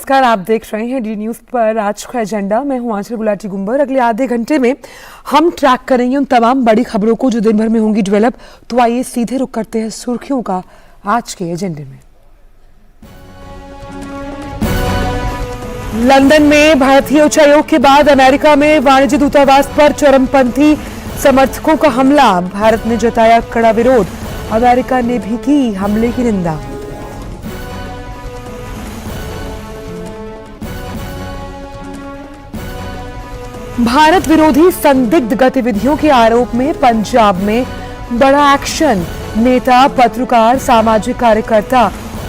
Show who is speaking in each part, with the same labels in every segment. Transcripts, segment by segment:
Speaker 1: नमस्कार, आप देख रहे हैं डी न्यूज पर आज का एजेंडा। मैं हूं आंचल गुलाटी गुंबर। अगले आधे घंटे में हम ट्रैक करेंगे उन तमाम बड़ी खबरों को जो दिन भर में होंगी डेवलप। तो आइए सीधे रुक करते हैं सुर्खियों का आज के एजेंडे में। लंदन में भारतीय उच्चायोग के बाद अमेरिका में वाणिज्य दूतावास पर चरमपंथी समर्थकों का हमला। भारत ने जताया कड़ा विरोध, अमेरिका ने भी की हमले की निंदा। भारत विरोधी संदिग्ध गतिविधियों के आरोप में पंजाब में बड़ा एक्शन। नेता, पत्रकार, सामाजिक कार्यकर्ता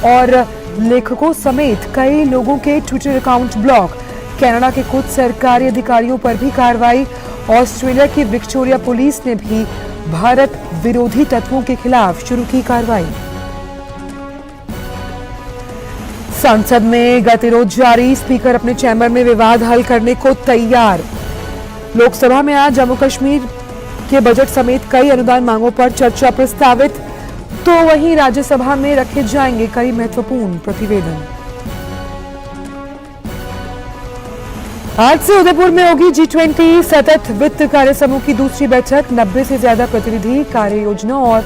Speaker 1: और लेखकों समेत कई लोगों के ट्विटर अकाउंट ब्लॉक। कनाडा के कुछ सरकारी अधिकारियों पर भी कार्रवाई। ऑस्ट्रेलिया की विक्टोरिया पुलिस ने भी भारत विरोधी तत्वों के खिलाफ शुरू की कार्रवाई। संसद में गतिरोध जारी, स्पीकर अपने चैम्बर में विवाद हल करने को तैयार। लोकसभा में आज जम्मू कश्मीर के बजट समेत कई अनुदान मांगों पर चर्चा प्रस्तावित, तो वहीं राज्यसभा में रखे जाएंगे कई महत्वपूर्ण प्रतिवेदन। आज से उदयपुर में होगी G20 सतत वित्त कार्य समूह की दूसरी बैठक। 90 से ज्यादा प्रतिनिधि कार्य योजना और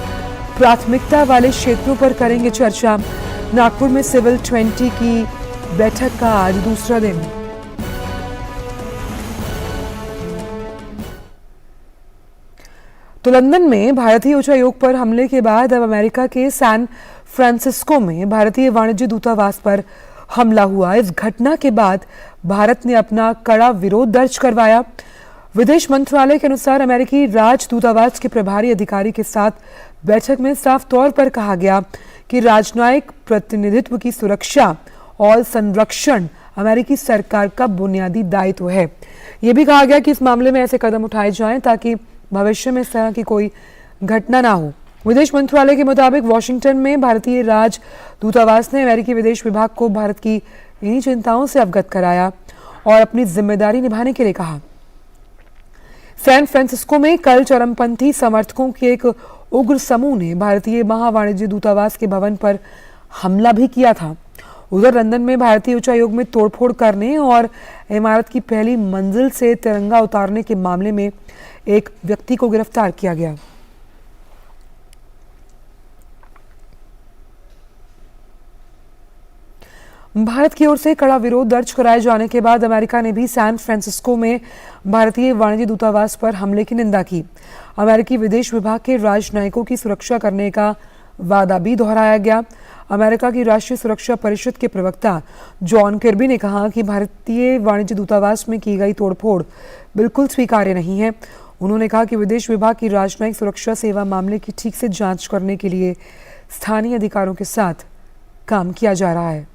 Speaker 1: प्राथमिकता वाले क्षेत्रों पर करेंगे चर्चा। नागपुर में सिविल 20 की बैठक का आज दूसरा दिन। तो लंदन में भारतीय उच्चायोग पर हमले के बाद अब अमेरिका के सैन फ्रांसिस्को में भारतीय वाणिज्य दूतावास पर हमला हुआ। इस घटना के बाद भारत ने अपना कड़ा विरोध दर्ज करवाया। विदेश मंत्रालय के अनुसार अमेरिकी राजदूतावास के प्रभारी अधिकारी के साथ बैठक में साफ तौर पर कहा गया कि राजनयिक प्रतिनिधित्व की सुरक्षा और संरक्षण अमेरिकी सरकार का बुनियादी दायित्व है। यह भी कहा गया कि इस मामले में ऐसे कदम उठाए जाएं ताकि भविष्य में इस तरह की कोई घटना ना हो। विदेश मंत्रालय के मुताबिक वॉशिंगटन में भारतीय राजदूतावास ने अमेरिकी विदेश विभाग को भारत की इन्हीं चिंताओं से अवगत कराया और अपनी जिम्मेदारी निभाने के लिए कहा। सैन फ्रांसिस्को में कल चरमपंथी समर्थकों के एक उग्र समूह ने भारतीय महावाणिज्य दूतावास के भवन पर हमला भी किया था। उधर लंदन में भारतीय उच्चायोग में तोड़फोड़ करने और इमारत की पहली मंजिल से तिरंगा उतारने के मामले में एक व्यक्ति को गिरफ्तार किया गया। भारत की ओर से कड़ा विरोध दर्ज कराए जाने के बाद अमेरिका ने भी सैन फ्रांसिस्को में भारतीय वाणिज्य दूतावास पर हमले की निंदा की। अमेरिकी विदेश विभाग के राजनयिकों की सुरक्षा करने का वादा भी दोहराया गया। अमेरिका की राष्ट्रीय सुरक्षा परिषद के प्रवक्ता जॉन किर्बी ने कहा कि भारतीय वाणिज्य दूतावास में की गई तोड़फोड़ बिल्कुल स्वीकार्य नहीं है। उन्होंने कहा कि विदेश विभाग की राजनयिक सुरक्षा सेवा मामले की ठीक से जांच करने के लिए स्थानीय अधिकारियों के साथ काम किया जा रहा है।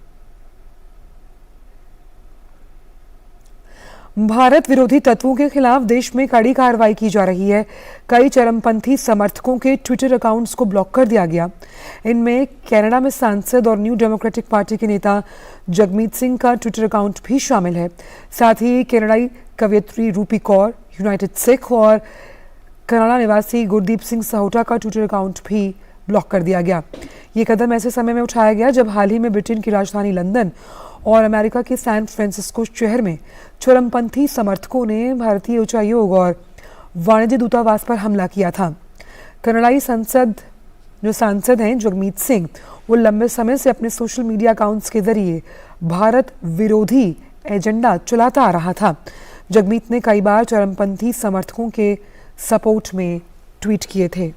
Speaker 1: भारत विरोधी तत्वों के खिलाफ देश में कड़ी कार्रवाई की जा रही है। कई चरमपंथी समर्थकों के ट्विटर अकाउंट्स को ब्लॉक कर दिया गया। इनमें कनाडा में सांसद और न्यू डेमोक्रेटिक पार्टी के नेता जगमीत सिंह का ट्विटर अकाउंट भी शामिल है। साथ ही कनाडाई कवयित्री रूपी कौर, यूनाइटेड सिख और कनाडा निवासी गुरदीप सिंह सहोटा का ट्विटर अकाउंट भी ब्लॉक कर दिया गया। ये कदम ऐसे समय में उठाया गया जब हाल ही में ब्रिटेन की राजधानी लंदन और अमेरिका के सैन फ्रांसिस्को शहर में चरमपंथी समर्थकों ने भारतीय उच्चायोग और वाणिज्य दूतावास पर हमला किया था। कनाडाई सांसद हैं जगमीत सिंह, वो लंबे समय से अपने सोशल मीडिया अकाउंट्स के जरिए भारत विरोधी एजेंडा चलाता आ रहा था। जगमीत ने कई बार चरमपंथी समर्थकों के सपोर्ट में ट्वीट किए थे।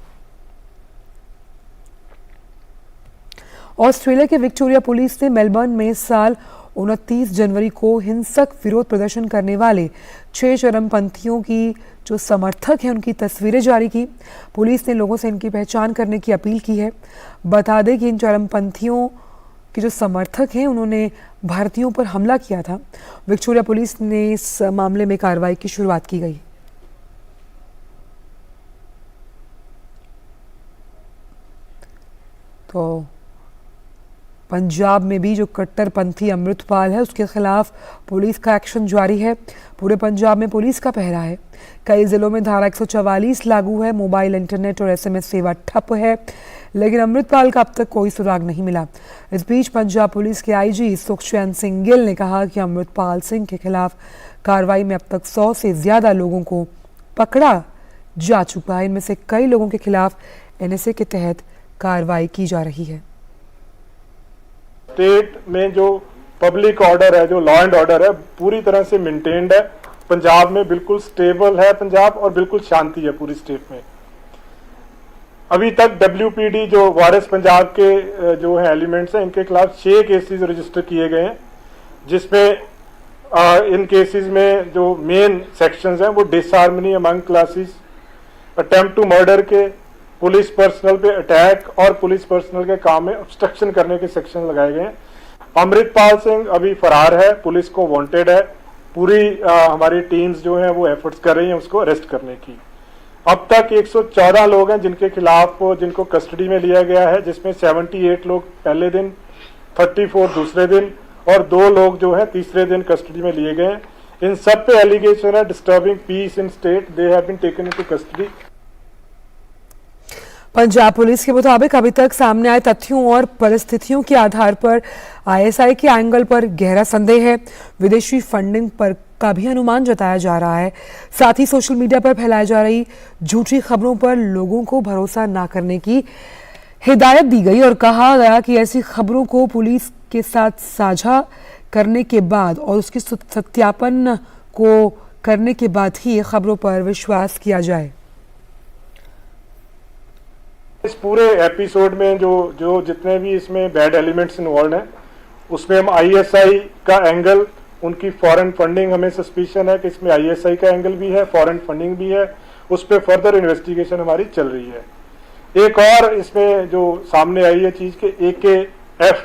Speaker 1: ऑस्ट्रेलिया के विक्टोरिया पुलिस ने मेलबर्न में इस साल 29 जनवरी को हिंसक विरोध प्रदर्शन करने वाले 6 चरमपंथियों की जो समर्थक हैं उनकी तस्वीरें जारी की। पुलिस ने लोगों से इनकी पहचान करने की अपील की है। बता दें कि इन चरमपंथियों के जो समर्थक हैं उन्होंने भारतीयों पर हमला किया था। विक्टोरिया पुलिस ने इस मामले में कार्रवाई की शुरुआत की गई। तो पंजाब में भी जो कट्टरपंथी अमृतपाल है उसके खिलाफ पुलिस का एक्शन जारी है। पूरे पंजाब में पुलिस का पहरा है। कई जिलों में धारा 144 लागू है। मोबाइल, इंटरनेट और SMS सेवा ठप है। लेकिन अमृतपाल का अब तक कोई सुराग नहीं मिला। इस बीच पंजाब पुलिस के आईजी सुखचैन सिंह गिल ने कहा कि अमृतपाल सिंह के खिलाफ कार्रवाई में अब तक 100 से ज्यादा लोगों को पकड़ा जा चुका है। इनमें से कई लोगों के खिलाफ एनएसए के तहत कार्रवाई की जा रही है।
Speaker 2: स्टेट में जो पब्लिक ऑर्डर है, जो लॉ एंड ऑर्डर है, पूरी तरह से मेंटेन्ड है। पंजाब में बिल्कुल स्टेबल है पंजाब, और बिल्कुल शांति है पूरी स्टेट में। अभी तक WPD जो वारिस पंजाब के जो है एलिमेंट्स हैं, इनके खिलाफ 6 केसेस रजिस्टर किए गए हैं, जिसमें इन केसेस में जो मेन सेक्शंस हैं वो disharmony among classes, attempt to murder के, पुलिस पर्सनल पे अटैक और पुलिस पर्सनल के काम में ऑब्स्ट्रक्शन करने के सेक्शन लगाए गए हैं। अमृतपाल सिंह अभी फरार है, पुलिस को वांटेड है। पूरी हमारी टीम्स जो हैं वो एफर्ट्स कर रही हैं उसको अरेस्ट करने की। अब तक 114 लोग हैं जिनके खिलाफ जिनको कस्टडी में लिया गया है, जिसमें 78 लोग पहले दिन, 34 दूसरे दिन और 2 लोग जो है तीसरे दिन कस्टडी में लिए गए हैं। इन सब पे एलिगेशन है disturbing peace in state, they have been taken into custody.
Speaker 1: Punjab police के मुताबिक अभी तक सामने आए तथ्यों और परिस्थितियों के आधार पर ISI के एंगल पर गहरा संदेह है। विदेशी फंडिंग पर का भी अनुमान जताया जा रहा है। साथ ही सोशल मीडिया पर फैलाई जा रही झूठी खबरों पर लोगों को भरोसा न करने की हिदायत दी गई और कहा गया कि ऐसी खबरों को पुलिस के साथ साझा करने के बाद और उसके सत्यापन को करने के बाद ही खबरों पर विश्वास किया जाए।
Speaker 2: इस पूरे एपिसोड में जो जितने भी इसमें बैड एलिमेंट्स इन्वॉल्व हैं, उसमें हम ISI का एंगल, उनकी फॉरेन फंडिंग, हमें सस्पिशन है कि इसमें ISI का एंगल भी है, फॉरेन फंडिंग भी है, उस पर फर्दर इन्वेस्टिगेशन हमारी चल रही है। एक और इसमें जो सामने आई है चीज के AKF,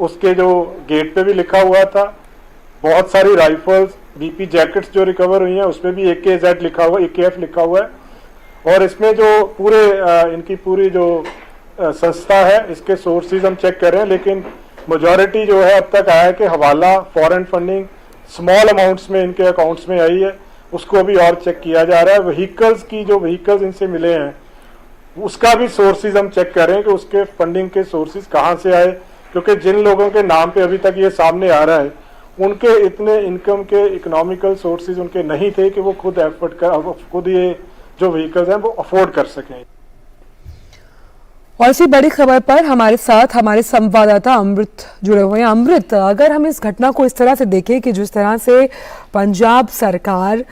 Speaker 2: उसके जो गेट पे भी लिखा हुआ था, बहुत सारी राइफल्स, BP जैकेट्स जो रिकवर हुई हैं उस पर भी AKZ लिखा हुआ, AKF लिखा हुआ है। और इसमें जो पूरे इनकी पूरी जो संस्था है, इसके सोर्सेज हम चेक कर रहे हैं, लेकिन मेजॉरिटी जो है अब तक आया है कि हवाला, फॉरेन फंडिंग स्मॉल अमाउंट्स में इनके अकाउंट्स में आई है, उसको भी और चेक किया जा रहा है। व्हीकल्स की जो व्हीकल्स इनसे मिले हैं उसका भी सोर्सेज हम चेक कर रहे हैं कि उसके फंडिंग के सोर्सेज कहाँ से आए, क्योंकि जिन लोगों के नाम पे अभी तक ये सामने आ रहा है उनके इतने इनकम के इकोनॉमिकल सोर्सेज उनके नहीं थे कि वो खुद ये जो व्हीकल्स हैं वो अफोर्ड कर सकें।
Speaker 1: और इसी बड़ी खबर पर हमारे साथ हमारे संवाददाता अमृत जुड़े हुए हैं। अमृत, अगर हम इस घटना को इस तरह से देखें कि जिस तरह से पंजाब सरकार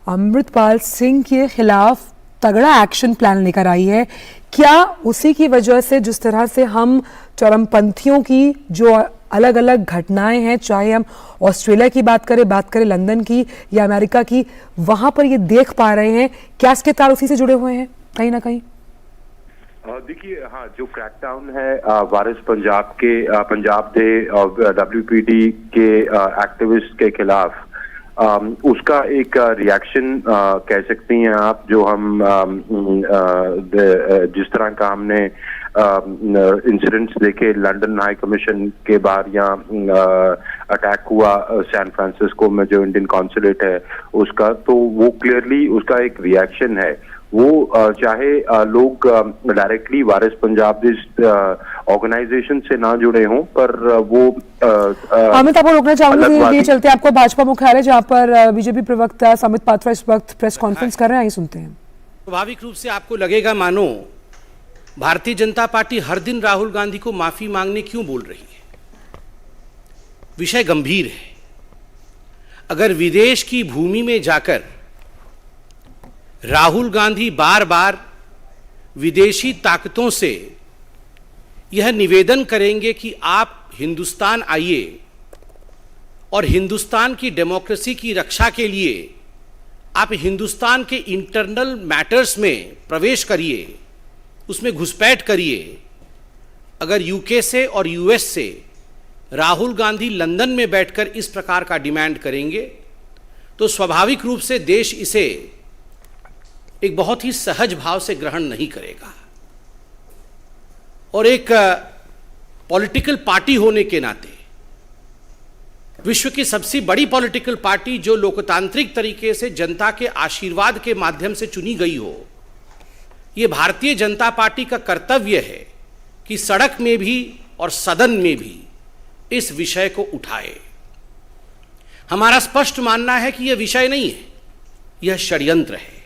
Speaker 1: अमृतपाल सिंह के खिलाफ तगड़ा एक्शन प्लान लेकर आई है, क्या उसी की वजह से जिस तरह से हम चरमपंथियों की जो अलग अलग घटनाएं हैं, चाहे हम ऑस्ट्रेलिया की बात करें लंदन की या अमेरिका की, वहां पर ये देख पा रहे हैं, क्या इसके तार उसी से जुड़े हुए हैं कहीं ना कहीं?
Speaker 3: देखिए, हाँ, जो क्रैकडाउन है वारिस पंजाब दे WPD के एक्टिविस्ट के खिलाफ, उसका एक रिएक्शन कह सकती हैं आप, जो हम जिस तरह का हमने इंसिडेंट्स देखे लंदन हाई कमीशन के बाहर, या अटैक हुआ सैन फ्रांसिस्को में जो इंडियन कॉन्सुलेट है उसका, तो वो क्लियरली उसका एक रिएक्शन है। वो चाहे लोग डायरेक्टली वारिस पंजाब ऑर्गेनाइजेशन से ना जुड़े हों, पर वो
Speaker 1: अमित, आपको रोकना चाहूंगी, ये चलते आपको भाजपा मुख्यालय जहां पर बीजेपी प्रवक्ता समित पात्रा इस वक्त प्रेस कॉन्फ्रेंस कर रहे हैं, सुनते हैं।
Speaker 4: स्वाभाविक रूप से आपको लगेगा मानो भारतीय जनता पार्टी हर दिन राहुल गांधी को माफी मांगने क्यों बोल रही है। विषय गंभीर है। अगर विदेश की भूमि में जाकर राहुल गांधी बार बार विदेशी ताकतों से यह निवेदन करेंगे कि आप हिंदुस्तान आइए और हिंदुस्तान की डेमोक्रेसी की रक्षा के लिए आप हिंदुस्तान के इंटरनल मैटर्स में प्रवेश करिए, उसमें घुसपैठ करिए। अगर यूके से और यूएस से राहुल गांधी लंदन में बैठकर इस प्रकार का डिमांड करेंगे तो स्वाभाविक रूप से देश इसे एक बहुत ही सहज भाव से ग्रहण नहीं करेगा। और एक पॉलिटिकल पार्टी होने के नाते, विश्व की सबसे बड़ी पॉलिटिकल पार्टी जो लोकतांत्रिक तरीके से जनता के आशीर्वाद के माध्यम से चुनी गई हो, ये भारतीय जनता पार्टी का कर्तव्य है कि सड़क में भी और सदन में भी इस विषय को उठाए। हमारा स्पष्ट मानना है कि यह विषय नहीं है, यह षड्यंत्र है।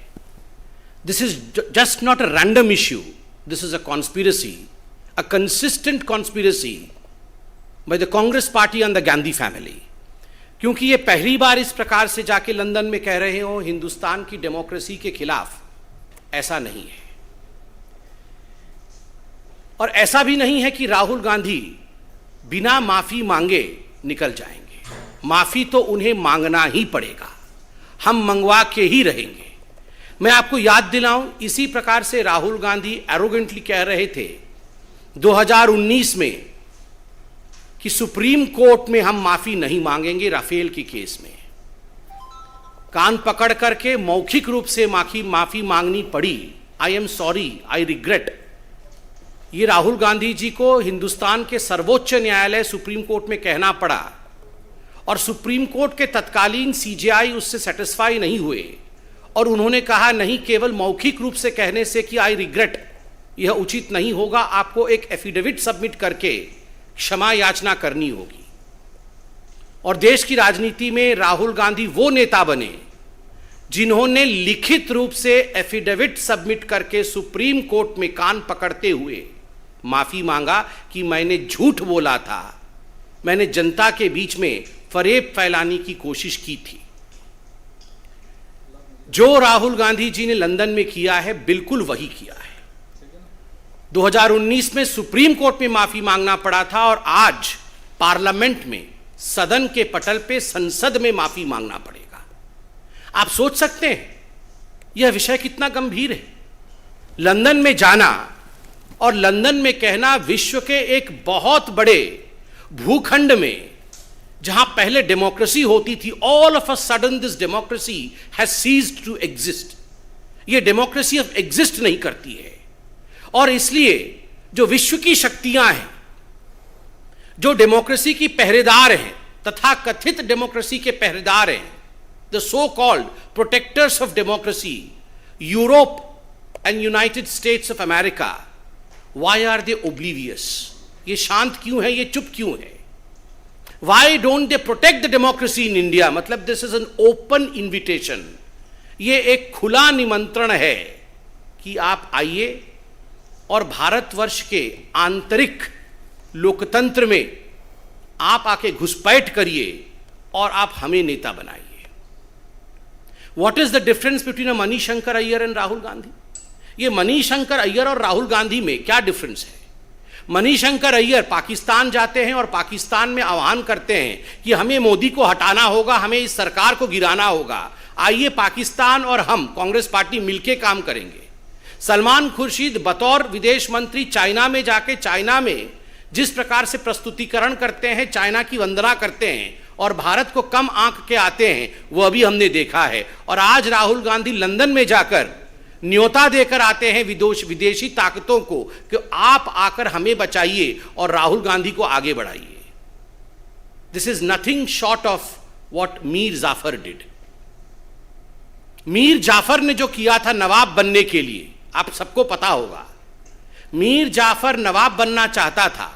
Speaker 4: This is just not a random issue, this is a conspiracy, a consistent conspiracy by the Congress party and the Gandhi family. क्योंकि ये पहली बार इस प्रकार से जाके लंदन में कह रहे हो हिंदुस्तान की डेमोक्रेसी के खिलाफ, ऐसा नहीं है। और ऐसा भी नहीं है कि राहुल गांधी बिना माफी मांगे निकल जाएंगे। माफी तो उन्हें मांगना ही पड़ेगा, हम मंगवा के ही रहेंगे। मैं आपको याद दिलाऊं, इसी प्रकार से राहुल गांधी एरोगेंटली कह रहे थे 2019 में कि सुप्रीम कोर्ट में हम माफी नहीं मांगेंगे राफेल के केस में। कान पकड़ करके मौखिक रूप से माफी मांगनी पड़ी। I am sorry, I regret. ये राहुल गांधी जी को हिंदुस्तान के सर्वोच्च न्यायालय सुप्रीम कोर्ट में कहना पड़ा और सुप्रीम कोर्ट के तत्कालीन सीजेआई उससे सेटिस्फाई नहीं हुए और उन्होंने कहा नहीं, केवल मौखिक रूप से कहने से कि आई रिग्रेट यह उचित नहीं होगा, आपको एक एफिडेविट सबमिट करके क्षमा याचना करनी होगी। और देश की राजनीति में राहुल गांधी वो नेता बने जिन्होंने लिखित रूप से एफिडेविट सबमिट करके सुप्रीम कोर्ट में कान पकड़ते हुए माफी मांगा कि मैंने झूठ बोला था, मैंने जनता के बीच में फरेब फैलाने की कोशिश की थी। जो राहुल गांधी जी ने लंदन में किया है बिल्कुल वही किया है। 2019 में सुप्रीम कोर्ट में माफी मांगना पड़ा था और आज पार्लियामेंट में, सदन के पटल पे, संसद में माफी मांगना पड़ेगा। आप सोच सकते हैं यह विषय कितना गंभीर है। लंदन में जाना और लंदन में कहना विश्व के एक बहुत बड़े भूखंड में जहां पहले डेमोक्रेसी होती थी, all of a sudden this democracy has ceased to exist. यह डेमोक्रेसी अब एग्जिस्ट नहीं करती है और इसलिए जो विश्व की शक्तियां हैं, जो डेमोक्रेसी की पहरेदार हैं, तथा कथित डेमोक्रेसी के पहरेदार हैं, the so called protectors of democracy, Europe and United States of America, why are they oblivious? ये शांत क्यों है, ये चुप क्यों है? Why don't they protect the democracy in India? मतलब this is an open invitation, ये एक खुला निमंत्रण है कि आप आइए और भारतवर्ष के आंतरिक लोकतंत्र में आप आके घुसपैठ करिए और आप हमें नेता बनाइए। What is the difference between Manishankar Iyer and Rahul Gandhi? ये मणिशंकर अय्यर और राहुल गांधी में क्या डिफरेंस है? मणिशंकर अय्यर पाकिस्तान जाते हैं और पाकिस्तान में आह्वान करते हैं कि हमें मोदी को हटाना होगा, हमें इस सरकार को गिराना होगा, आइए पाकिस्तान और हम कांग्रेस पार्टी मिलकर काम करेंगे। सलमान खुर्शीद बतौर विदेश मंत्री चाइना में जाके चाइना में जिस प्रकार से प्रस्तुतिकरण करते हैं, चाइना की वंदना करते हैं और भारत को कम आंक के आते हैं, वह भी हमने देखा है। और आज राहुल गांधी लंदन में जाकर न्योता देकर आते हैं विदेशी ताकतों को कि आप आकर हमें बचाइए और राहुल गांधी को आगे बढ़ाइए। This is nothing short of what Mir Jafar did. Mir Jafar ने जो किया था नवाब बनने के लिए, आप सबको पता होगा, मीर जाफर नवाब बनना चाहता था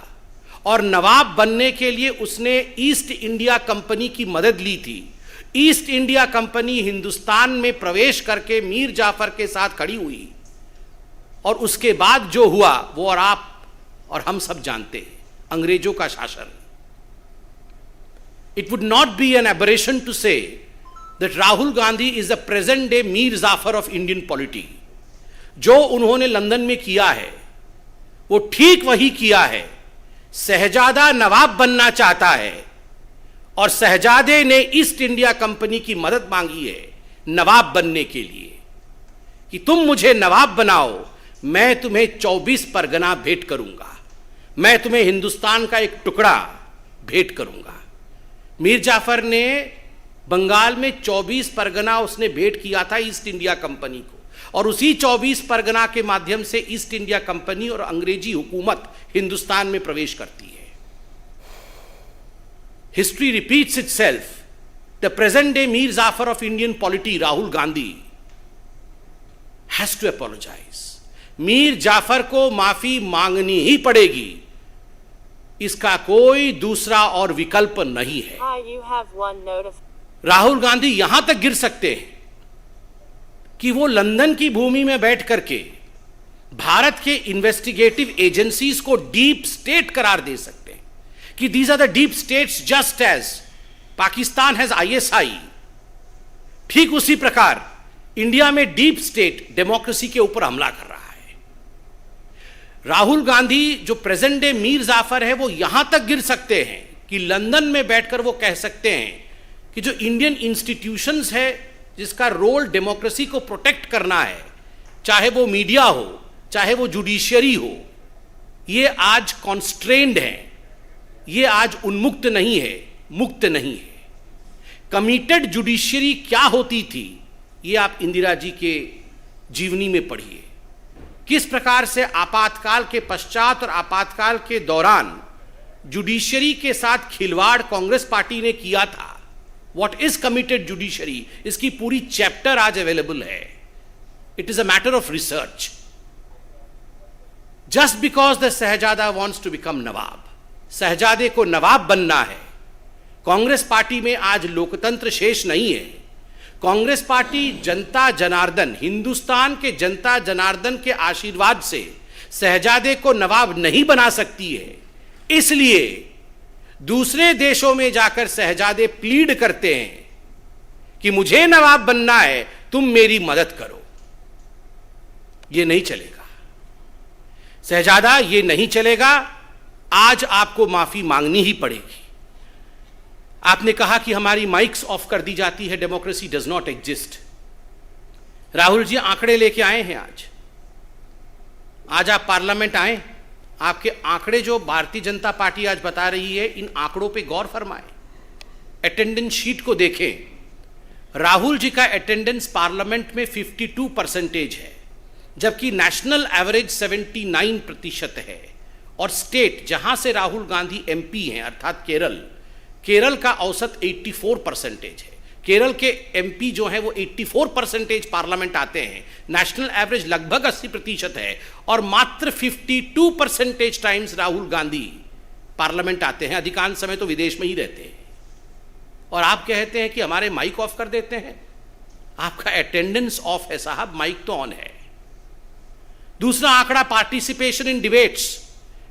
Speaker 4: और नवाब बनने के लिए उसने ईस्ट इंडिया कंपनी की मदद ली थी। ईस्ट इंडिया कंपनी हिंदुस्तान में प्रवेश करके मीर जाफर के साथ खड़ी हुई और उसके बाद जो हुआ वो और आप और हम सब जानते हैं, अंग्रेजों का शासन। It would not be an aberration to say that Rahul Gandhi is the present day Mir Jafar of Indian polity. जो उन्होंने लंदन में किया है वो ठीक वही किया है। शहजादा नवाब बनना चाहता है और शहजादे ने ईस्ट इंडिया कंपनी की मदद मांगी है नवाब बनने के लिए कि तुम मुझे नवाब बनाओ, मैं तुम्हें 24 परगना भेंट करूंगा, मैं तुम्हें हिंदुस्तान का एक टुकड़ा भेंट करूंगा। मीर जाफर ने बंगाल में 24 परगना उसने भेंट किया था ईस्ट इंडिया कंपनी को और उसी 24 परगना के माध्यम से ईस्ट इंडिया कंपनी और अंग्रेजी हुकूमत हिंदुस्तान में प्रवेश करती है। History repeats itself. The present day Mir Jafar of Indian polity, Rahul Gandhi, has to apologize, Mir Jafar को माफी मांगनी ही पड़ेगी, इसका कोई दूसरा और विकल्प नहीं है।
Speaker 5: Hi, you have one
Speaker 4: Rahul Gandhi यहां तक गिर सकते हैं कि वो लंदन की भूमि में बैठ करके भारत के इन्वेस्टिगेटिव एजेंसीज को डीप स्टेट करार दे सकते हैं कि these are the deep states just as Pakistan has ISI. ठीक उसी प्रकार इंडिया में डीप स्टेट डेमोक्रेसी के ऊपर हमला कर रहा है। राहुल गांधी जो प्रेजेंट डे मीर जाफर है, वो यहां तक गिर सकते हैं कि लंदन में बैठकर वो कह सकते हैं कि जो इंडियन इंस्टीट्यूशंस है, जिसका रोल डेमोक्रेसी को प्रोटेक्ट करना है, चाहे वो मीडिया हो, चाहे वो जुडिशियरी हो, ये आज कॉन्स्ट्रेंड है, ये आज उन्मुक्त नहीं है, मुक्त नहीं है। कमिटेड जुडिशियरी क्या होती थी, ये आप इंदिरा जी के जीवनी में पढ़िए। किस प्रकार से आपातकाल के पश्चात और आपातकाल के दौरान जुडिशियरी के साथ खिलवाड़ कांग्रेस पार्टी ने किया था। व्हाट इज कमिटेड जुडिशरी, इसकी पूरी चैप्टर आज अवेलेबल है। It is a matter of research. Just because the शहजादा वॉन्ट्स टू बिकम नवाब, शहजादे को नवाब बनना है। कांग्रेस पार्टी में आज लोकतंत्र शेष नहीं है। कांग्रेस पार्टी जनता जनार्दन, हिंदुस्तान के जनता जनार्दन के आशीर्वाद से शहजादे को नवाब नहीं बना सकती है। इसलिए दूसरे देशों में जाकर शहजादे प्लीड करते हैं कि मुझे नवाब बनना है, तुम मेरी मदद करो। ये नहीं चलेगा शहजादा, ये नहीं चलेगा। आज आपको माफी मांगनी ही पड़ेगी। आपने कहा कि हमारी माइक्स ऑफ कर दी जाती है, democracy does not exist. Rahul ji आंकड़े लेके आए हैं आज आप पार्लियामेंट आए। आपके आंकड़े जो भारतीय जनता पार्टी आज बता रही है, इन आंकड़ों पे गौर फरमाएं। अटेंडेंस शीट को देखें। राहुल जी का अटेंडेंस पार्लियामेंट में 52% है, जबकि नेशनल एवरेज 79% है। और स्टेट जहां से राहुल गांधी एमपी हैं, अर्थात केरल का औसत 84% है। केरल के एमपी जो हैं वो 84% पार्लियामेंट आते हैं। नेशनल एवरेज लगभग 80% है और मात्र 52% टाइम्स राहुल गांधी पार्लियामेंट आते हैं। अधिकांश समय तो विदेश में ही रहते हैं। और आप कहते हैं कि हमारे माइक ऑफ कर देते हैं। आपका अटेंडेंस ऑफ है साहब, माइक तो ऑन है। दूसरा आंकड़ा, participation in debates.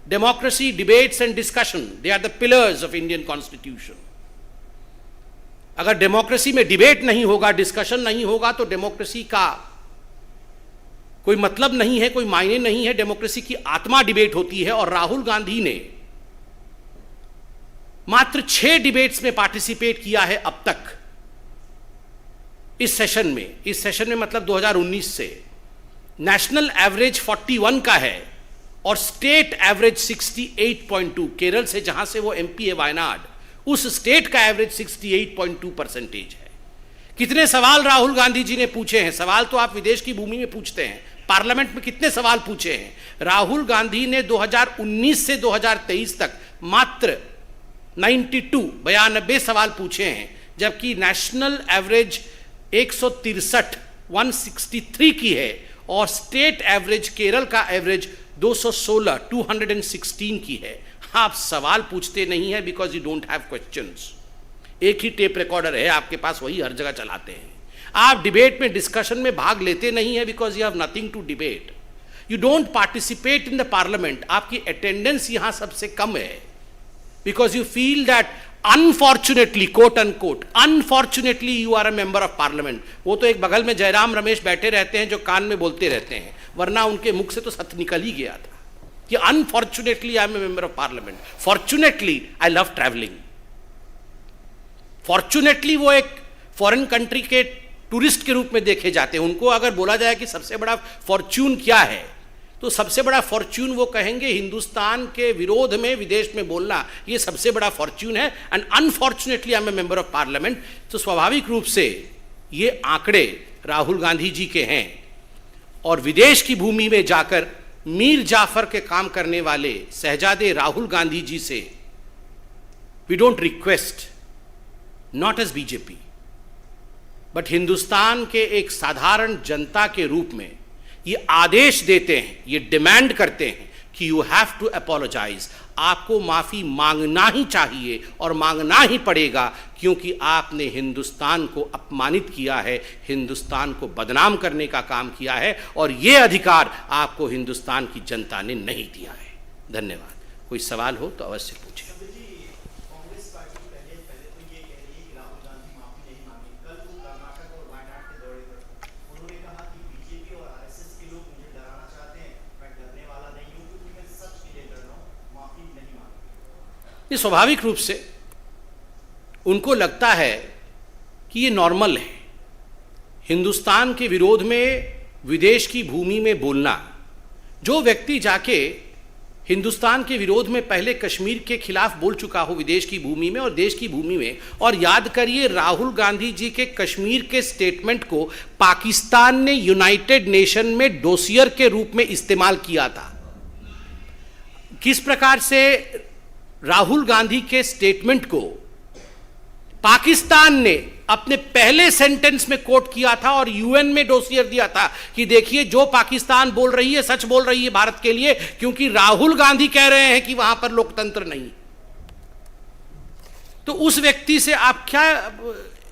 Speaker 4: Democracy, debates and discussion, they are the pillars of Indian constitution. अगर डेमोक्रेसी में डिबेट नहीं होगा, डिस्कशन नहीं होगा, तो डेमोक्रेसी का कोई मतलब नहीं है, कोई मायने नहीं है। डेमोक्रेसी की आत्मा डिबेट होती है। और राहुल गांधी ने मात्र 6 डिबेट्स में पार्टिसिपेट किया है अब तक इस सेशन में मतलब 2019 से। नेशनल एवरेज 41 का है और स्टेट एवरेज 68.2। केरल से जहां से वो एमपी है, वायनाड, उस स्टेट का एवरेज 68.2% है। कितने सवाल राहुल गांधी जी ने पूछे हैं? सवाल तो आप विदेश की भूमि में पूछते हैं, पार्लियामेंट में कितने सवाल पूछे हैं? राहुल गांधी ने 2019 से 2023 तक मात्र 92 सवाल पूछे हैं, जबकि नेशनल एवरेज 163 की है और स्टेट एवरेज, केरल का एवरेज 216 की है। आप सवाल पूछते नहीं है because you don't have questions. एक ही टेप रिकॉर्डर है आपके पास, वही हर जगह चलाते हैं। आप डिबेट में, डिस्कशन में भाग लेते नहीं है because you have nothing to debate. You don't participate in the parliament. आपकी अटेंडेंस यहां सबसे कम है because you feel that unfortunately, quote unquote, unfortunately you are a member of parliament. वो तो एक बगल में जयराम रमेश बैठे रहते हैं जो कान में बोलते रहते हैं, वरना उनके मुख से तो सत्य निकल ही गया था कि unfortunately I am a member of parliament, fortunately I love travelling. Fortunately वो एक फॉरेन कंट्री के टूरिस्ट के रूप में देखे जाते हैं। उनको अगर बोला जाए कि सबसे बड़ा फॉर्च्यून क्या है, तो सबसे बड़ा फॉर्च्यून वो कहेंगे हिंदुस्तान के विरोध में विदेश में बोलना, ये सबसे बड़ा फॉर्च्यून है। And unfortunately I am a member of parliament. तो स्वाभाविक रूप से ये आंकड़े राहुल गांधी जी के हैं। और विदेश की भूमि में जाकर मीर जाफर के काम करने वाले शहजादे राहुल गांधी जी से we don't request, not as BJP, but Hindustan के एक साधारण जनता के रूप में ये आदेश देते हैं, ये डिमांड करते हैं कि यू हैव टू अपोलोजाइज, आपको माफी मांगना ही चाहिए और मांगना ही पड़ेगा, क्योंकि आपने हिंदुस्तान को अपमानित किया है, हिंदुस्तान को बदनाम करने का काम किया है, और यह अधिकार आपको हिंदुस्तान की जनता ने नहीं दिया है। धन्यवाद। कोई सवाल हो तो अवश्य पूछें। ये स्वाभाविक रूप से उनको लगता है कि ये नॉर्मल है। हिंदुस्तान के विरोध में विदेश की भूमि में बोलना, जो व्यक्ति जाके हिंदुस्तान के विरोध में पहले कश्मीर के खिलाफ बोल चुका हो विदेश की भूमि में और देश की भूमि में, और याद करिए राहुल गांधी जी के कश्मीर के स्टेटमेंट को पाकिस्तान ने यूनाइटेड नेशन में डोसियर के रूप में इस्तेमाल किया था। किस प्रकार से राहुल गांधी के स्टेटमेंट को पाकिस्तान ने अपने पहले सेंटेंस में कोट किया था और यूएन में डोसियर दिया था कि देखिए जो पाकिस्तान बोल रही है सच बोल रही है भारत के लिए, क्योंकि राहुल गांधी कह रहे हैं कि वहां पर लोकतंत्र नहीं। तो उस व्यक्ति से आप क्या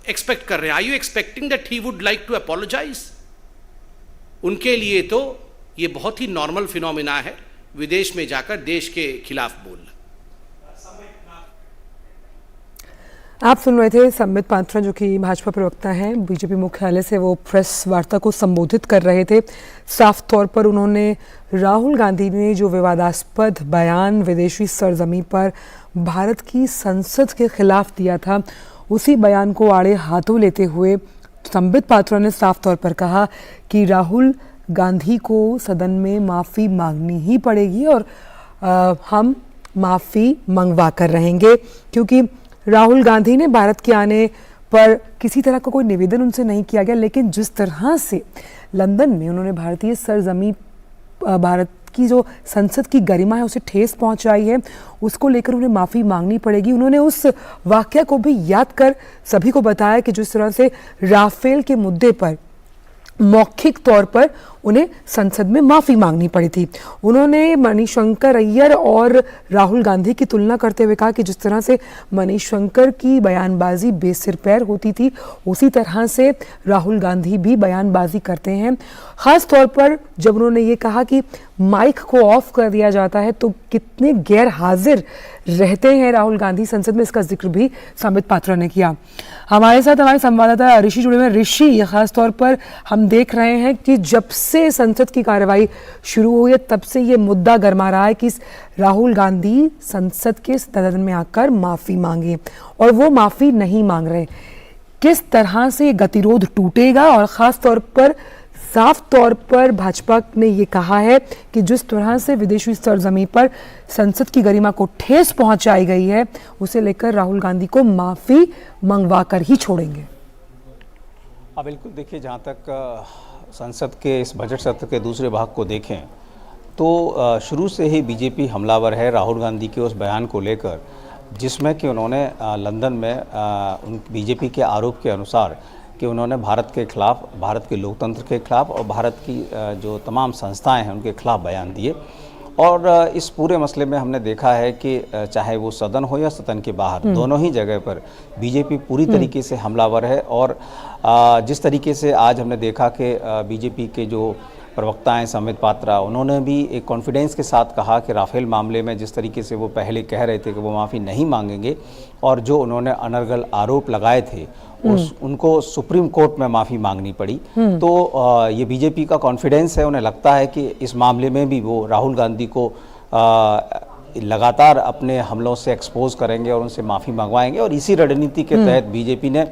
Speaker 4: एक्सपेक्ट कर रहे हैं? Are you expecting that he would like to apologize? उनके लिए तो ये बहुत ही नॉर्मल फिनोमिना है विदेश में जाकर देश के खिलाफ बोलना।
Speaker 1: आप सुन रहे थे संबित पात्रा, जो कि भाजपा प्रवक्ता हैं। बीजेपी मुख्यालय से वो प्रेस वार्ता को संबोधित कर रहे थे। साफ तौर पर उन्होंने राहुल गांधी ने जो विवादास्पद बयान विदेशी सरजमी पर भारत की संसद के खिलाफ दिया था, उसी बयान को आड़े हाथों लेते हुए संबित पात्रा ने साफ तौर पर कहा कि राहुल गांधी को सदन में माफ़ी मांगनी ही पड़ेगी और हम माफ़ी मंगवा कर रहेंगे, क्योंकि राहुल गांधी ने भारत के आने पर किसी तरह का कोई निवेदन उनसे नहीं किया गया, लेकिन जिस तरह से लंदन में उन्होंने भारतीय सरजमी, भारत की जो संसद की गरिमा है उसे ठेस पहुंचाई है, उसको लेकर उन्हें माफ़ी मांगनी पड़ेगी। उन्होंने उस वाकया को भी याद कर सभी को बताया कि जिस तरह से राफेल के मुद्दे पर मौखिक तौर पर उन्हें संसद में माफ़ी मांगनी पड़ी थी। उन्होंने मणिशंकर अय्यर और राहुल गांधी की तुलना करते हुए कहा कि जिस तरह से मणिशंकर की बयानबाजी बेसिर पैर होती थी, उसी तरह से राहुल गांधी भी बयानबाजी करते हैं। ख़ास तौर पर जब उन्होंने ये कहा कि माइक को ऑफ कर दिया जाता है तो कितने गैर हाजिर रहते हैं राहुल गांधी संसद में, इसका जिक्र भी संबित पात्रा ने किया। हमारे साथ हमारे संवाददाता ऋषि जुड़े हुए। ऋषि, खास तौर पर हम देख रहे हैं कि जब से संसद की कार्रवाई शुरू हुई है तब से ये मुद्दा गरमा रहा है कि राहुल गांधी संसद के सदन में आकर माफ़ी मांगे, और वो माफ़ी नहीं मांग रहे। किस तरह से ये गतिरोध टूटेगा? और ख़ास तौर पर साफ तौर पर भाजपा ने ये कहा है कि जिस तरह से विदेशी सरजमी पर संसद की गरिमा को ठेस पहुंचाई गई है, उसे लेकर राहुल गांधी को माफ़ी मंगवा कर ही छोड़ेंगे।
Speaker 5: बिल्कुल, देखिए, जहाँ तक संसद के इस बजट सत्र के दूसरे भाग को देखें तो शुरू से ही बीजेपी हमलावर है राहुल गांधी के उस बयान को लेकर, जिसमें कि उन्होंने लंदन में बीजेपी के आरोप के अनुसार कि उन्होंने भारत के खिलाफ, भारत के लोकतंत्र के खिलाफ और भारत की जो तमाम संस्थाएं हैं उनके खिलाफ बयान दिए। और इस पूरे मसले में हमने देखा है कि चाहे वो सदन हो या सदन के बाहर, दोनों ही जगह पर बीजेपी पूरी तरीके से हमलावर है। और जिस तरीके से आज हमने देखा कि बीजेपी के जो प्रवक्ता हैं संबित पात्रा, उन्होंने भी एक कॉन्फिडेंस के साथ कहा कि राफेल मामले में जिस तरीके से वो पहले कह रहे थे कि वो माफ़ी नहीं मांगेंगे, और जो उन्होंने अनर्गल आरोप लगाए थे उनको सुप्रीम कोर्ट में माफ़ी मांगनी पड़ी। तो ये बीजेपी का कॉन्फिडेंस है। उन्हें लगता है कि इस मामले में भी वो राहुल गांधी को लगातार अपने हमलों से एक्सपोज करेंगे और उनसे माफ़ी मंगवाएंगे। और इसी रणनीति के तहत बीजेपी ने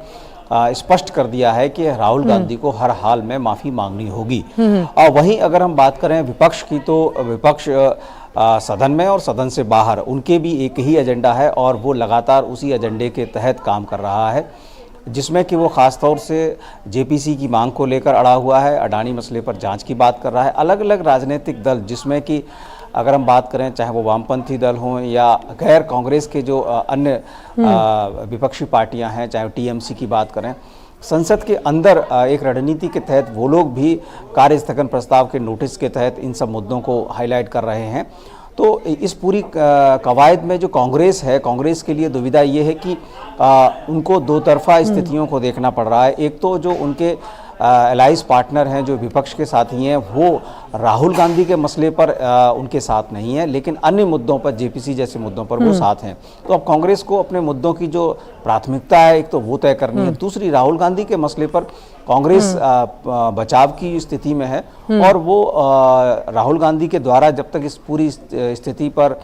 Speaker 5: स्पष्ट कर दिया है कि राहुल गांधी को हर हाल में माफ़ी मांगनी होगी। और वहीं अगर हम बात करें विपक्ष की, तो विपक्ष सदन में और सदन से बाहर उनके भी एक ही एजेंडा है और वो लगातार उसी एजेंडे के तहत काम कर रहा है, जिसमें कि वो ख़ास तौर से जेपीसी की मांग को लेकर अड़ा हुआ है, अडानी मसले पर जांच की बात कर रहा है। अलग अलग राजनीतिक दल, जिसमें कि अगर हम बात करें चाहे वो वामपंथी दल हों या गैर कांग्रेस के जो अन्य विपक्षी पार्टियां हैं, चाहे टीएमसी की बात करें, संसद के अंदर एक रणनीति के तहत वो लोग भी कार्य स्थगन प्रस्ताव के नोटिस के तहत इन सब मुद्दों को हाईलाइट कर रहे हैं। तो इस पूरी कवायद में जो कांग्रेस है, कांग्रेस के लिए दुविधा ये है कि उनको दो तरफा स्थितियों को देखना पड़ रहा है। एक तो जो उनके एलाइज पार्टनर हैं, जो विपक्ष के साथी हैं, वो राहुल गांधी के मसले पर उनके साथ नहीं है, लेकिन अन्य मुद्दों पर, जेपीसी जैसे मुद्दों पर वो साथ हैं। तो अब कांग्रेस को अपने मुद्दों की जो प्राथमिकता है, एक तो वो तय करनी है, दूसरी राहुल गांधी के मसले पर कांग्रेस बचाव की स्थिति में है और वो राहुल गांधी के द्वारा जब तक इस पूरी स्थिति पर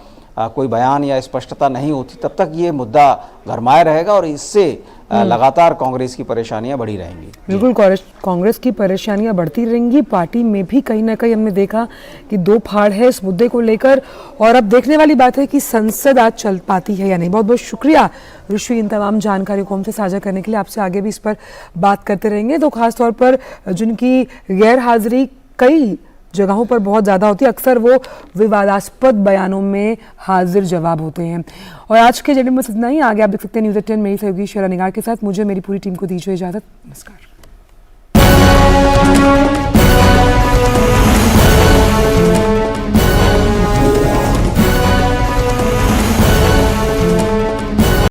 Speaker 5: कोई बयान या स्पष्टता नहीं होती तब तक ये मुद्दा गरमाया रहेगा और इससे लगातार कांग्रेस की परेशानियां बढ़ी रहेंगी।
Speaker 1: बिल्कुल, कांग्रेस की परेशानियां बढ़ती रहेंगी। पार्टी में भी कहीं ना कहीं हमने देखा कि दो फाड़ है इस मुद्दे को लेकर और अब देखने वाली बात है कि संसद आज चल पाती है या नहीं। बहुत बहुत शुक्रिया ऋषि इन तमाम जानकारियों को हमसे साझा करने के लिए। आपसे आगे भी इस पर बात करते रहेंगे। तो खासतौर पर जिनकी गैर हाजिरी कई जगहों पर बहुत ज़्यादा होती है, अक्सर वो विवादास्पद बयानों में हाजिर जवाब होते हैं। और आज के एजेंडे में इतना ही। आगे आप देख सकते हैं न्यूज़ 10 मेरी सहयोगी शेरा निगार के साथ। मुझे मेरी पूरी टीम को दीजिए इजाज़त। नमस्कार।